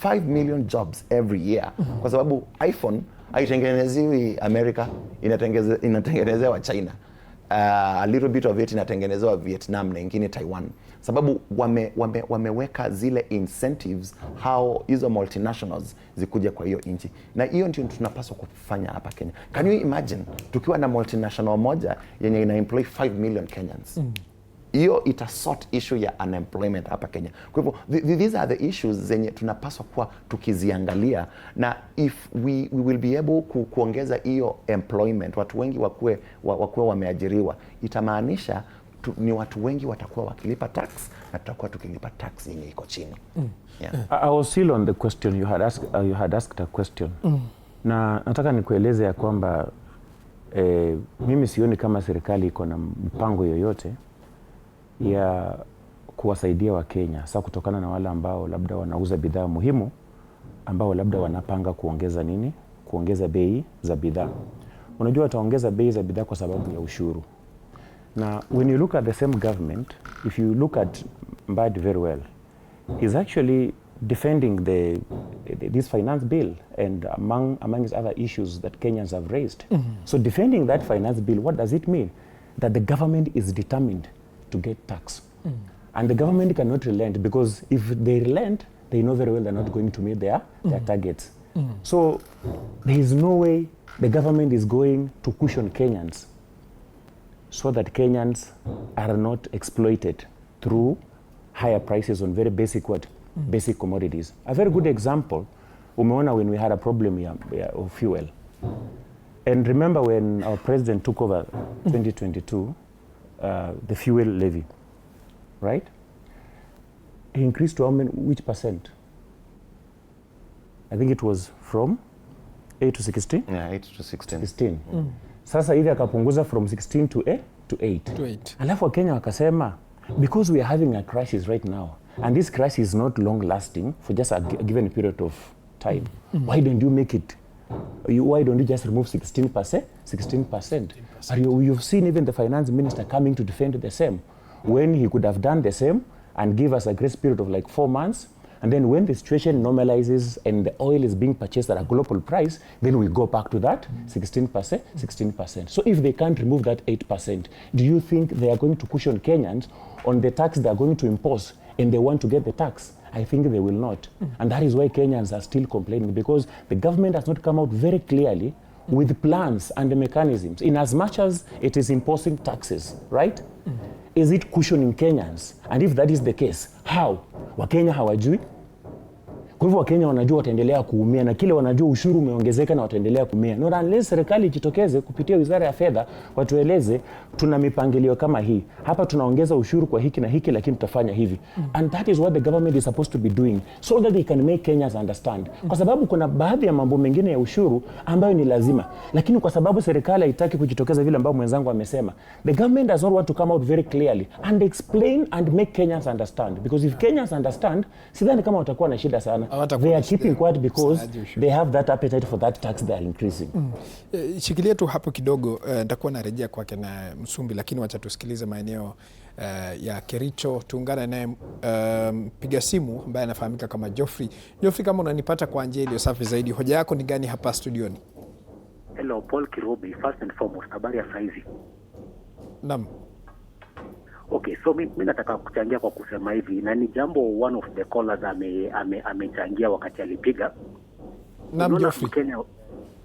5 million jobs every year. Kwa sababu iPhone haitengenezewi America, inatengenezewa China. A little bit of it inatengenezewa Vietnam na ingine Taiwan. Sababu wameweka zile incentives how hizo multinationals zikuja kwa hiyo nchi. Na hiyo ndio tunapaswa kufanya hapa Kenya. Can you imagine tukiwa na multinational moja yenye ina employ 5 million Kenyans? Hiyo itasort issue ya unemployment hapa Kenya. Kwa hivyo these are the issues zenye tunapaswa kuwa tukiziangalia, na if we will be able kuongeza hiyo employment, watu wengi wakuwe wameajiriwa, itamaanisha ni watu wengi watakuwa wakilipa tax na tutakuwa tukilipa tax yenye iko chini. Yeah. I was still on the question you had asked a question. Na nataka nikueleze ya kwamba mimi sioni kama serikali iko na mpango yoyote ya kuwasaidia Wakenya, sasa kutokana na wale ambao labda wanauza bidhaa muhimu ambao labda wanapanga kuongeza bei za bidhaa. Unajua wataongeza bei za bidhaa kwa sababu ya ushuru. Now, when you look at the same government, if you look at Mbadi very well, he's actually defending this finance bill and among his other issues that Kenyans have raised. So defending that finance bill, what does it mean? That the government is determined to get tax. And the government cannot relent, because if they relent, they know very well they're not going to meet their targets. So there is no way the government is going to cushion Kenyans so that Kenyans are not exploited through higher prices on very basic commodities. A very good example, umeona when we had a problem of fuel. And remember when our president took over 2022, the fuel levy, right? He increased to which percent? I think it was from 8 to 16? Yeah, 8 to 16. 16. Sasa hivi akapunguza from 16 to 8. Alafu Wakenya wakasema, because we are having a crisis right now, and this crisis is not long lasting for just a given period of time, why don't you make it? Why don't you just remove 16%? 16%. You've seen even the finance minister coming to defend the same, when he could have done the same and give us a grace period of like 4 months. And then when the situation normalizes and the oil is being purchased at a global price, then we go back to that 16%. So if they can't remove that 8%, do you think they are going to cushion Kenyans on the tax they are going to impose and they want to get the tax? I think they will not. And that is why Kenyans are still complaining, because the government has not come out very clearly with plans and the mechanisms. In as much as it is imposing taxes, right? Is it cushioning Kenyans? And if that is the case, how? Wakenya hawajui. Kwa hivyo Wakenya wanajua wataendelea kuumia, na kile wanajua ushuru umeongezeka na wataendelea kuumia. Not unless serikali jitokeze kupitia Wizara ya Fedha watueleze tuna mipangilio kama hii. Hapa tunaongeza ushuru kwa hiki na hiki, lakini tutafanya hivi. And that is what the government is supposed to be doing, so that they can make Kenyans understand. Kwa sababu kuna baadhi ya mambo mengine ya ushuru ambayo ni lazima, lakini kwa sababu serikali haitaki kujitokeza vile ambao mwenzangu amesema, the government does not want to come out very clearly and explain and make Kenyans understand. Because if Kenyans understand, sidhani kama watakuwa na shida sana. They are keeping quiet because they have that appetite for that tax they are increasing. Shikilia tu hapo kidogo, nitakuwa narejea kwake na Msumbi, lakini wacha tusikilize maeneo ya Kericho. Tuungana naye piga simu ambaye anafahamika kama Geoffrey. Geoffrey, kama unanipata kwa njia iliyo safi zaidi, hoja yako ni gani hapa studioni? Hello, Paul Kirobi. First and foremost, habari ya saizi? Naam. Okay, so mimi nataka kuchangia kwa kusema hivi, na ni jambo one of the callers amechangia wakati alipiga. Naam, Geoffrey.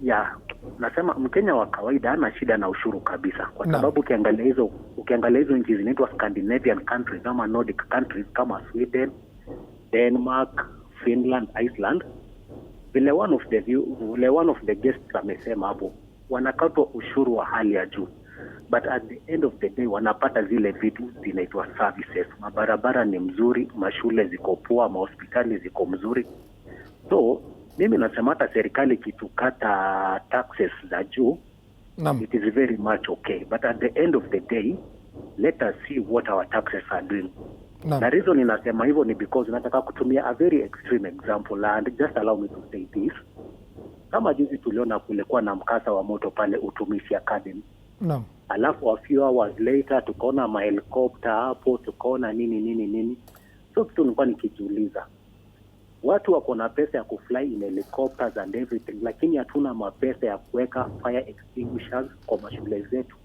Ya, nasema Mkenya wa kawaida hana shida na ushuru kabisa, kwa sababu ukiangalia hizo nchi zinaitwa Scandinavian countries ama Nordic countries kama Sweden, Denmark, Finland, Iceland, vile one of the guests amesema hapo, wanakatwa ushuru wa hali ya juu, but at the end of the day wanapata zile vitu zinaitwa services. Mabarabara ni mzuri, mashule ziko poa, mahospitali ziko mzuri. So mimi nasema hata serikali kitukata taxes za juu, it is very much okay, but at the end of the day let us see what our taxes are doing. Na reason ninasema hivyo ni because nataka kutumia a very extreme example, and just allow me to say this. Kama juzi tuliona kulikuwa na mkasa wa moto pale Utumishi Academy. Alafu a few hours later tukaona mahelikopta hapo, tukaona nini. So kitu nilikuwa nikijiuliza, watu wako na pesa ya kufly in helicopters and everything, lakini hatuna mapesa ya kuweka fire extinguishers kwa mashule zetu.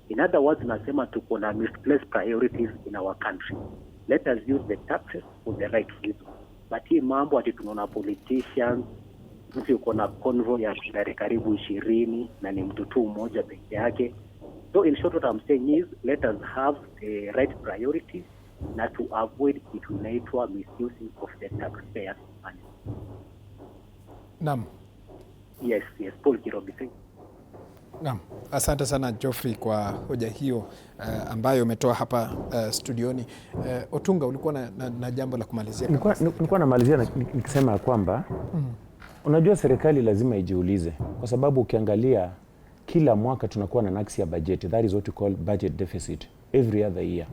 In other words, nasema tuko na misplaced priorities in our country. Let us use the taxes for the right reason. But hii mambo ati tunaona politicians, mtu yuko na convoy ya gari karibu 20 na ni mtu tu mmoja peke yake. So in short, what I'm saying is let us have the right priorities na to avoid kitu inaitwa misusing of the taxpayers money. Naam. Yes, Paul Kirobi. Naam, asante sana Geoffrey kwa hoja hiyo ambayo umetoa hapa studioni. Otunga, ulikuwa na jambo la kumalizia? Nilikuwa namalizia nikisema kwamba unajua serikali lazima ijiulize, kwa sababu ukiangalia kila mwaka tunakuwa na nakisi ya budget, that is what we call budget deficit every other year.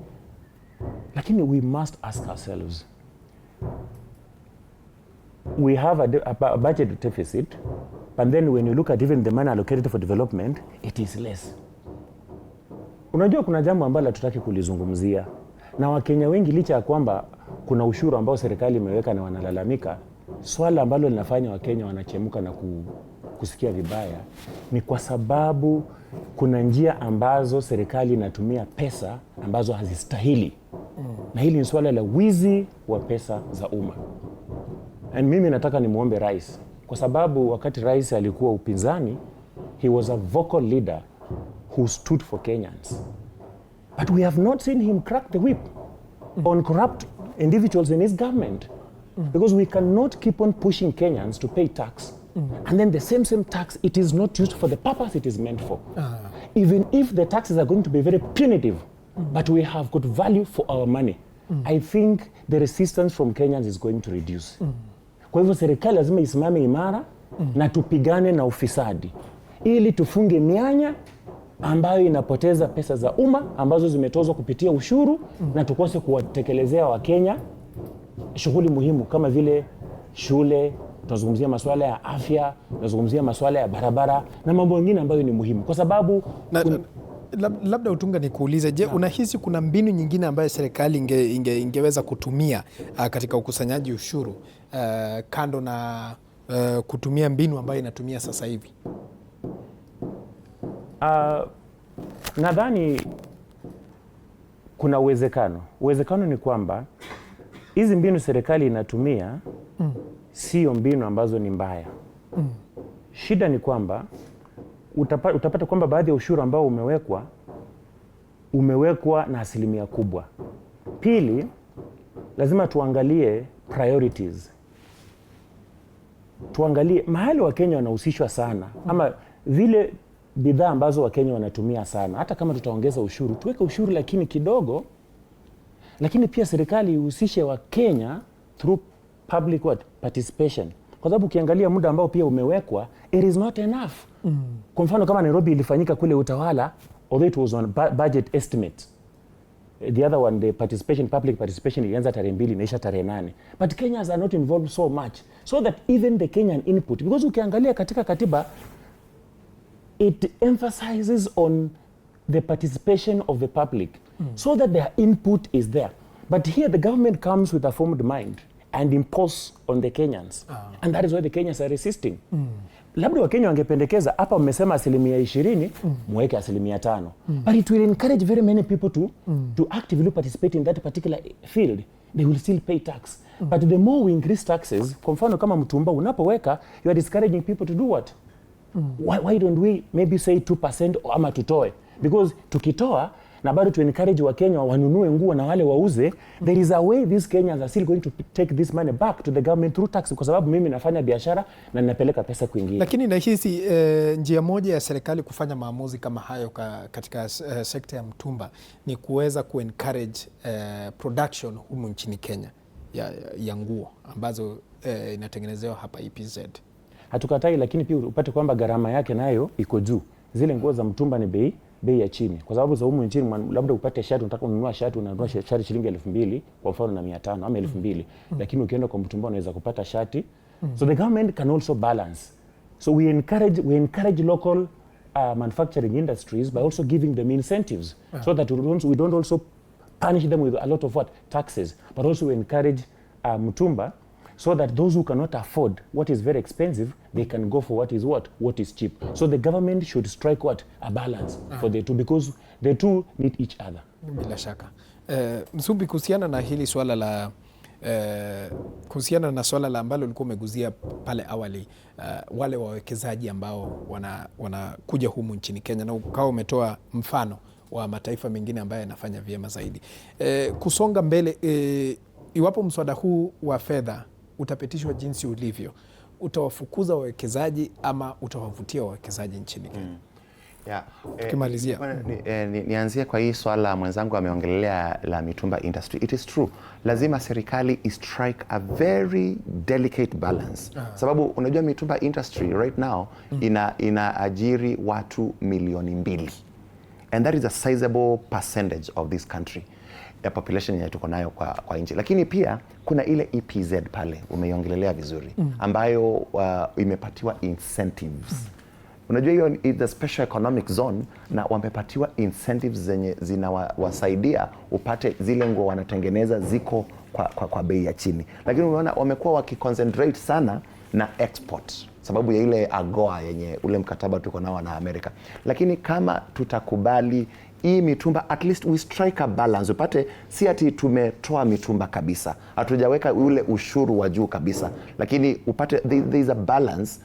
Lakini we must ask ourselves, we have a budget deficit, but then when you look at even the money allocated for development, it is less. Unajua kuna jambo ambalo tutaki kulizungumzia, na Wakenya wengi licha ya kwamba kuna ushuru ambao serikali imeweka na wanalalamika, swala ambalo linafanya Wakenya wanachemuka na kusikia vibaya ni kwa sababu kuna njia ambazo serikali inatumia pesa ambazo hazistahili. Na hili ni swala la wizi wa pesa za umma. And mimi nataka nimuombe rais, kwa sababu wakati rais alikuwa upinzani, he was a vocal leader who stood for Kenyans. But we have not seen him crack the whip on corrupt individuals in his government. Because we cannot keep on pushing Kenyans to pay tax. And then the same tax, it is not used for the purpose it is meant for. Even if the taxes are going to be very punitive, but we have got value for our money, I think the resistance from Kenyans is going to reduce. Kwa hivyo serikali lazima isimame imara na tupigane na ufisadi, ili tufunge mianya ambayo inapoteza pesa za umma ambazo zimetozwa kupitia ushuru, na tukose kuwatekelezea Wakenya shughuli muhimu kama vile shule, tunazungumzia masuala ya afya, tunazungumzia masuala ya barabara na mambo mengine ambayo ni muhimu. Kwa sababu labda Utunga nikuulize, je, unahisi kuna mbinu nyingine ambayo serikali ingeweza kutumia katika ukusanyaji ushuru kando na kutumia mbinu ambayo inatumia sasa hivi? Nadhani kuna uwezekano ni kwamba hizi mbinu serikali inatumia sio mbinu ambazo ni mbaya. Shida ni kwamba utapata kwamba baadhi ya ushuru ambao umewekwa na asilimia kubwa. Pili, lazima tuangalie priorities. Tuangalie mahali Wakenya wanahusishwa sana, ama vile bidhaa ambazo Wakenya wanatumia sana. Hata kama tutaongeza ushuru, tuweke ushuru lakini kidogo, lakini pia serikali ihusishe Wakenya through public participation. Kwa sababu ukiangalia muda ambao pia umewekwa, it is not enough. Kwa mfano kama Nairobi ilifanyika kule Utawala, although it was on budget estimate. The other one, the public participation ilianza tarehe 2 inaisha tarehe 8. But Kenyans are not involved so much, so that even the Kenyan input, because ukiangalia katika katiba, it emphasizes on the participation of the public, so that their input is there. But here the government comes with a formed mind and impose on the Kenyans. And that is why the Kenyans are resisting. Labda Wakenya wangependekeza, hapa mmesema 20%, muweke 5%. But it will encourage very many people to actively participate in that particular field. They will still pay tax. But the more we increase taxes, kwa mfano kama mtumba unapoweka, you are discouraging people to do what? Why don't we maybe say 2% ama tutoe? Because tukitoa na bado to encourage wa Kenya wanunue nguo na wale wauze, there is a way these Kenyans are still going to take this money back to the government through tax, kwa sababu mimi nafanya biashara na ninapeleka pesa kwingine. Lakini nahisi njia moja ya serikali kufanya maamuzi kama hayo katika sekta ya mtumba ni kuweza ku-encourage production humu nchini Kenya ya nguo ambazo inatengenezewa hapa EPZ. Hatukatai, lakini pia upate kwamba gharama yake nayo iko juu. Zile nguo za mtumba ni bei ya chini, kwa sababu za humu nchini labda upate shati, unataka ununua shati, unanunua shati shilingi 2,000 kwa mfano na 500 ama 2,000, lakini ukienda kwa mtumba unaweza kupata shati. So the government can also balance. So we encourage local manufacturing industries by also giving them incentives, so that we don't also punish them with a lot of taxes, but also encourage mtumba, so that those who cannot afford what is very expensive, they can go for what is cheap. So the government should strike a balance for the two, because the two need each other. Bila shaka. Msumbi, kuhusiana na hili swala la kuhusiana na swala la ambalo ulikuwa umeguzia pale awali, wale wawekezaji ambao wanakuja humu nchini Kenya, na ukawa umetoa mfano wa mataifa mengine ambayo yanafanya vyema zaidi. Kusonga mbele, iwapo mswada huu wa fedha utapitishwa jinsi ulivyo, utawafukuza wawekezaji ama utawavutia wawekezaji nchini Kenya? Tukimalizia nianzie kwa hii swala mwenzangu ameongelea la mitumba industry. It is true, lazima serikali strike a very delicate balance, sababu unajua mitumba industry right now inaajiri watu 2,000,000, and that is a sizable percentage of this country ya population yenye tuko nayo kwa nchi. Lakini pia kuna ile EPZ pale umeiongelelea vizuri, ambayo imepatiwa incentives. Unajua hiyo is the special economic zone, na wamepatiwa incentives zenye zinawasaidia upate zile nguo wanatengeneza ziko kwa bei ya chini. Lakini umeona wamekuwa wakiconcentrate sana na export, sababu ya ile AGOA yenye ule mkataba tuko nao na Amerika. Lakini kama tutakubali hii mitumba, at least we strike a balance, upate si ati tumetoa mitumba kabisa, hatujaweka ule ushuru wa juu kabisa, lakini upate there is a balance.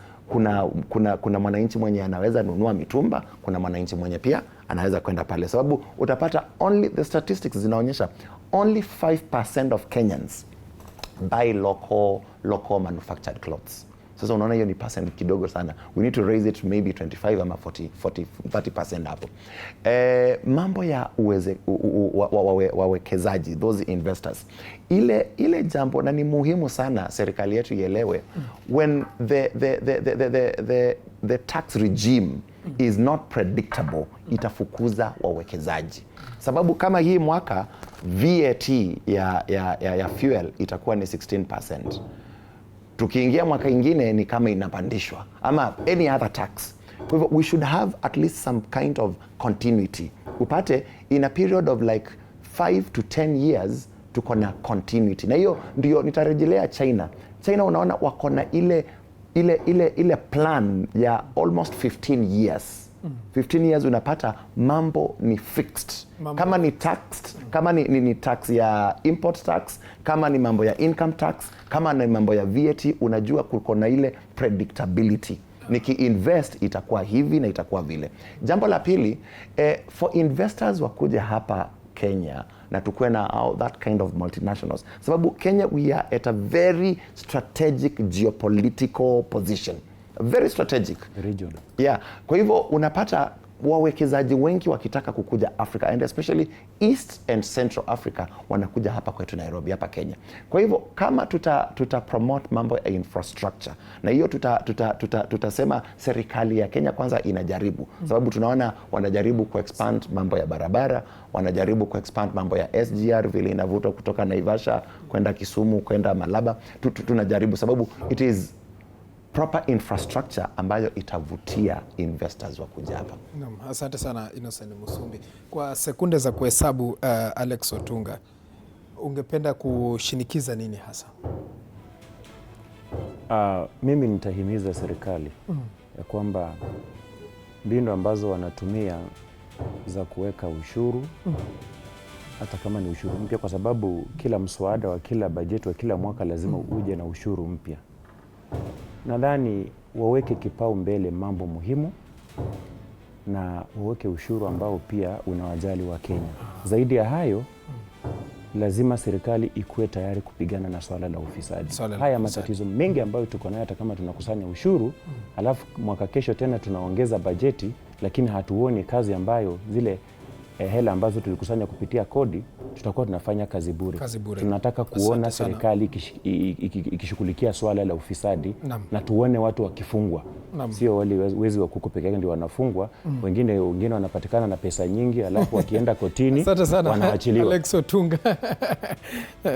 Kuna mwananchi mwenye anaweza nunua mitumba, kuna mwananchi mwenye pia anaweza kwenda pale, sababu utapata only the statistics zinaonyesha only 5% of Kenyans buy local manufactured clothes. Sasa unaona hiyo ni percent kidogo sana. We need to raise it maybe 25 ama 30% hapo. Mambo ya wawekezaji, those investors, ile jambo na ni muhimu sana serikali yetu ielewe, when the tax regime is not predictable, itafukuza wawekezaji. Sababu kama hii mwaka VAT ya fuel itakuwa ni 16%. Tukiingia mwaka ingine ni kama inapandishwa, ama any other tax. Kwa hivyo we should have at least some kind of continuity. Upate in a period of like 5 to 10 years tuko na continuity. Na hiyo ndio nitarejelea China. China unaona wako na ile plan ya almost 15 years. 15 years unapata mambo ni fixed. Kama ni taxed, kama ni tax ya import tax, kama ni mambo ya income tax, kama ni mambo ya VAT, unajua kuko na ile predictability. Niki-invest itakuwa hivi na itakuwa vile. Jambo la pili, for investors wakuja hapa Kenya na tukuwe na that kind of multinationals, sababu Kenya we are at a very strategic geopolitical position. Very strategic. Regional. Yeah. Kwa hivyo unapata wawekezaji wengi wakitaka kukuja Africa, and especially East and Central Africa, wanakuja hapa kwetu Nairobi, hapa Kenya. Kwa hivyo kama tuta promote mambo ya infrastructure, na hiyo tutasema serikali ya Kenya kwanza inajaribu, sababu tunaona wanajaribu ku-expand mambo ya barabara, wanajaribu ku-expand mambo ya SGR vile inavutwa kutoka Naivasha kwenda Kisumu kwenda Malaba. Tunajaribu sababu it is proper infrastructure ambayo itavutia investors wa kuja hapa. Naam, asante sana Innocent Musumbi. Kwa sekunde za kuhesabu, Alex Otunga, ungependa kushinikiza nini hasa? Mimi nitahimiza serikali ya kwamba mbinu ambazo wanatumia za kuweka ushuru, hata kama ni ushuru mpya, kwa sababu kila mswada wa kila bajeti wa kila mwaka lazima uje na ushuru mpya. Nadhani waweke kipaumbele mambo muhimu na waweke ushuru ambao pia unawajali wa Kenya. Zaidi ya hayo, lazima serikali ikuwe tayari kupigana na swala la ufisadi. Haya matatizo mengi ambayo tuko nayo, hata kama tunakusanya ushuru, alafu mwaka kesho tena tunaongeza bajeti, lakini hatuoni kazi ambayo zile hela ambazo tulikusanya kupitia kodi, tutakuwa tunafanya kazi bure. Tunataka kuona serikali ikishughulikia swala la ufisadi na tuone watu wakifungwa. Sio wale wezi wa kuku peke yake ndio wanafungwa, wengine wanapatikana na pesa nyingi, alafu wakienda kotini wanaachiliwa. Alex Otunga.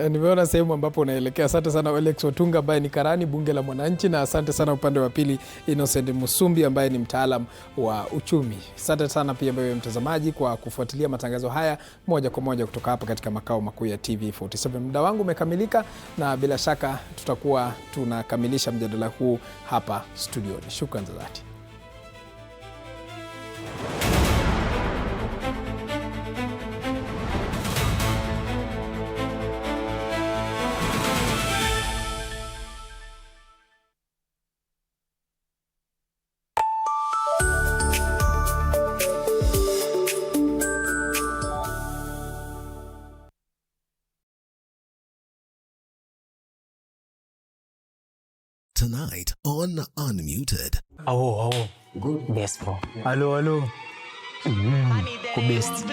Nimeona sehemu ambapo unaelekea. Asante sana Alex Otunga ambaye ni karani bunge la Mwananchi, na asante sana upande wa pili Innocent Musumbi ambaye ni mtaalam wa uchumi. Asante sana pia wewe mtazamaji kwa kufuatilia matangazo haya moja kwa moja kutoka hapa katika makao makuu ya TV47. Muda wangu umekamilika, na bila shaka tutakuwa tunakamilisha mjadala huu hapa studioni. Shukrani za dhati. Tonight on Unmuted. Good. Best po. Hello. Ku best.